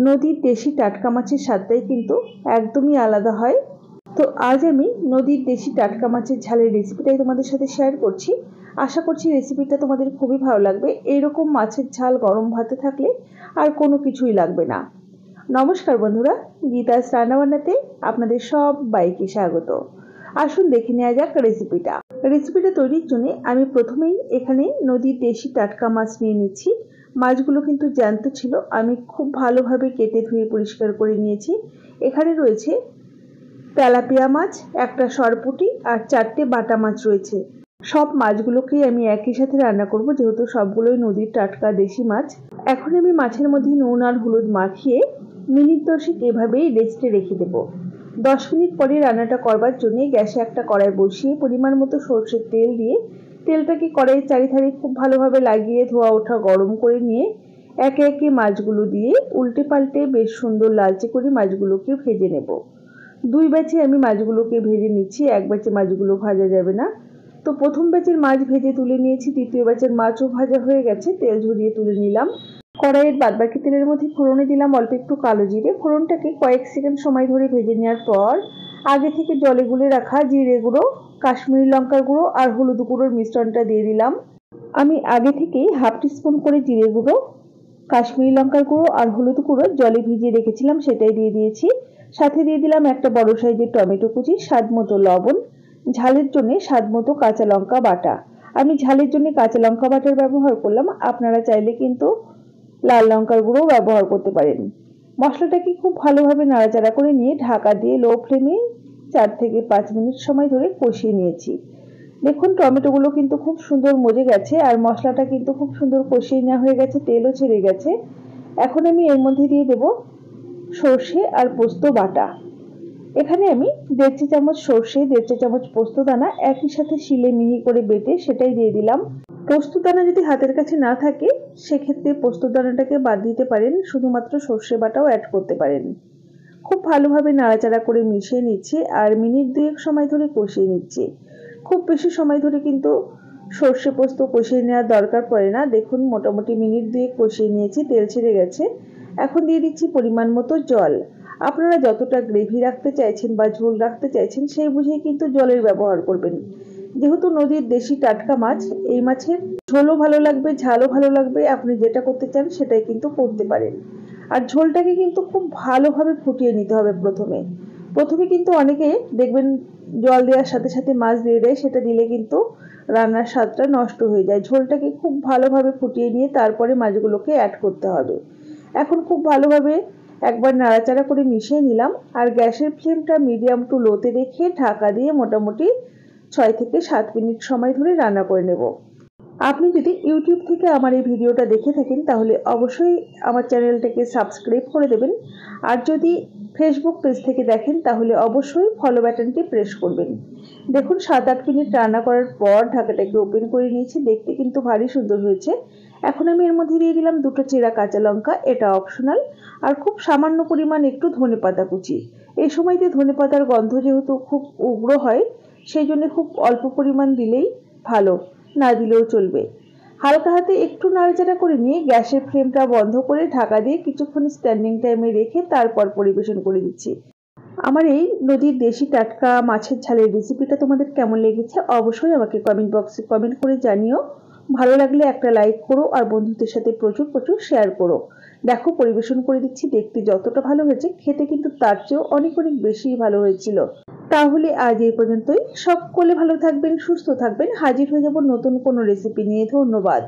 নদীর দেশি টাটকা মাছের স্বাদটাই কিন্তু একদমই আলাদা হয়। তো আজ আমি নদীর দেশি টাটকা মাছের ঝালের রেসিপিটাই তোমাদের সাথে শেয়ার করছি। আশা করছি রেসিপিটা তোমাদের খুবই ভালো লাগবে। এইরকম মাছের ঝাল গরম ভাতে থাকলে আর কোনো কিছুই লাগবে না। নমস্কার বন্ধুরা, গীতাস রান্নাবান্নাতে আপনাদের সবাইকে স্বাগত। আসুন দেখে নেওয়া যাক রেসিপিটা তৈরির জন্য আমি প্রথমেই এখানে নদীর দেশি টাটকা মাছ নিয়ে নিচ্ছি। মাছগুলো কিন্তু জ্যান্ত ছিল, আমি খুব ভালোভাবে কেটে ধুয়ে পরিষ্কার করে নিয়েছি। এখানে রয়েছে তেলাপিয়া মাছ, একটা সরপুঁটি আর 4টে বাটা মাছ রয়েছে। সব মাছগুলোকেই আমি একই সাথে রান্না করব, যেহেতু সবগুলোই নদীর টাটকা দেশি মাছ। এখন আমি মাছের মধ্যে নুন আর হলুদ মাখিয়ে মিনিট 10 এভাবেই রেস্টে রেখে দেব। 10 মিনিট পরে রান্নাটা করবার জন্য গ্যাসে একটা কড়াই বসিয়ে পরিমাণ মতো সরষের তেল দিয়ে তেলটাকে কড়াইয়ের চারিধারে খুব ভালোভাবে লাগিয়ে ধোয়া ওঠা গরম করে নিয়ে একে একে মাছগুলো দিয়ে উল্টে পাল্টে বেশ সুন্দর লালচে করে মাছগুলোকে ভেজে নেব। 2 ব্যাচে আমি মাছগুলোকে ভেজে নিচ্ছি, এক ব্যাচে মাছগুলো ভাজা যাবে না। তো প্রথম ব্যাচের মাছ ভেজে তুলে নিয়েছি, দ্বিতীয় ব্যাচের মাছও ভাজা হয়ে গেছে, তেল ঝরিয়ে তুলে নিলাম। কড়াইয়ের বাদবাকি তেলের মধ্যে ফোড়নে দিলাম অল্প একটু কালো জিরে। ফোড়নটাকে কয়েক সেকেন্ড সময় ধরে ভেজে নেওয়ার পর আগে থেকে জলে গুলে রাখা জিরে গুঁড়ো, কাশ্মীরি লঙ্কার গুঁড়ো আর হলুদ গুঁড়োর মিশ্রণটা দিয়ে দিলাম। আমি আগে থেকেই হাফ টিস্পুন করে জিরে গুঁড়ো, কাশ্মীরি লঙ্কার গুঁড়ো আর হলুদ গুঁড়ো জলে ভিজিয়ে রেখেছিলাম, সেটাই দিয়ে দিয়েছি। সাথে দিয়ে দিলাম একটা বড় সাইজের টমেটো কুচি, স্বাদ মতো লবণ, ঝালের জন্য স্বাদ মতো কাঁচা লঙ্কা বাটা। আমি ঝালের জন্য কাঁচা লঙ্কা বাটার ব্যবহার করলাম, আপনারা চাইলে কিন্তু লাল লঙ্কার গুঁড়ো ব্যবহার করতে পারেন। মশলাটাকে খুব ভালোভাবে নাড়াচাড়া করে নিয়ে ঢাকা দিয়ে লো ফ্লেমে 4 থেকে 5 মিনিট সময় ধরে কষিয়ে নিয়েছি। দেখুন টমেটোগুলো কিন্তু খুব সুন্দর মজে গেছে আর মশলাটা কিন্তু খুব সুন্দর কষিয়ে নেওয়া হয়ে গেছে, তেলও ছেড়ে গেছে। এখন আমি এর মধ্যে দিয়ে দেব সর্ষে আর পোস্ত বাটা। এখানে আমি 1.5 চা চামচ সর্ষে, 1.5 চা চামচ পোস্ত দানা একই সাথে শিলে মিহি করে বেটে সেটাই দিয়ে দিলাম। পোস্ত দানা যদি হাতের কাছে না থাকে সেক্ষেত্রে পোস্ত দানাটাকে বাদ দিতে পারেন, শুধুমাত্র সর্ষে বাটাও অ্যাড করতে পারেন। খুব ভালোভাবে নাড়াচাড়া করে মিশিয়ে নিচ্ছি আর মিনিট 2 সময় ধরে কষিয়ে নিচ্ছি। খুব বেশি সময় ধরে কিন্তু সর্ষে পোস্ত কষিয়ে নেওয়ার দরকার পড়ে না। দেখুন মোটামুটি মিনিট 2 কষিয়ে নিয়েছি, তেল ছেড়ে গেছে। এখন দিয়ে দিচ্ছি পরিমাণ মতো জল। আপনারা যতটা গ্রেভি রাখতে চাইছেন বা ঝোল রাখতে চাইছেন সেই বুঝেই কিন্তু জলের ব্যবহার করবেন। যেহেতু নদীর দেশি টাটকা মাছ, এই মাছের ঝোলও ভালো লাগবে, ঝালও ভালো লাগবে। আপনি যেটা করতে চান সেটাই কিন্তু করতে পারেন। আর ঝোলটাকে কিন্তু খুব ভালোভাবে ফুটিয়ে নিতে হবে। প্রথমে কিন্তু অনেকে দেখবেন জল দেওয়ার সাথে সাথে মাছ দিয়ে দেয়, সেটা দিলে কিন্তু রান্নার স্বাদটা নষ্ট হয়ে যায়। ঝোলটাকে খুব ভালোভাবে ফুটিয়ে নিয়ে তারপরে মাছগুলোকে অ্যাড করতে হবে। এখন খুব ভালোভাবে একবার নাড়াচাড়া করে মিশিয়ে নিলাম আর গ্যাসের ফ্লেমটা মিডিয়াম টু লোতে রেখে ঢাকা দিয়ে মোটামুটি 6 থেকে 7 মিনিট সময় ধরে রান্না করে নেব। আপনি যদি ইউটিউব থেকে আমার এই ভিডিওটা দেখে থাকেন তাহলে অবশ্যই আমার চ্যানেলটাকে সাবস্ক্রাইব করে দেবেন, আর যদি ফেসবুক পেজ থেকে দেখেন তাহলে অবশ্যই ফলো বাটনটি প্রেস করবেন। দেখুন 7-8 মিনিট রান্না করার পর ঢাকাটাকে ওপেন করে নিয়েছি, দেখতে কিন্তু ভারী সুন্দর হয়েছে। এখন আমি এর মধ্যে দিয়ে দিলাম 2টো চেরা কাঁচা লঙ্কা, এটা অপশনাল, আর খুব সামান্য পরিমাণ একটু ধনেপাতা কুচি। এই সময়তে ধনেপাতার গন্ধ যেহেতু খুব উগ্র হয়, সেই জন্য খুব অল্প পরিমাণ দিলেই ভালো, না দিলেও চলবে। হালকা হাতে একটু নাড়াচাড়া করে নিয়ে গ্যাসের ফ্লেমটা বন্ধ করে ঢাকা দিয়ে কিছুক্ষণ স্ট্যান্ডিং টাইমে রেখে তারপর পরিবেশন করে দিচ্ছি। আমার এই নদীর দেশি টাটকা মাছের ঝালের রেসিপিটা তোমাদের কেমন লেগেছে অবশ্যই আমাকে কমেন্ট বক্সে কমেন্ট করে জানিও। ভালো লাগলে একটা লাইক করো আর বন্ধুদের সাথে প্রচুর প্রচুর শেয়ার করো। দেখো পরিবেশন করে দিচ্ছি, দেখতে যতটা ভালো হয়েছে খেতে কিন্তু তার চেয়েও অনেক অনেক বেশি ভালো হয়েছিল। তাহলে আজ এই পর্যন্তই। সকলে ভালো থাকবেন, সুস্থ থাকবেন। হাজির হয়ে যাব নতুন কোনো রেসিপি নিয়ে। ধন্যবাদ।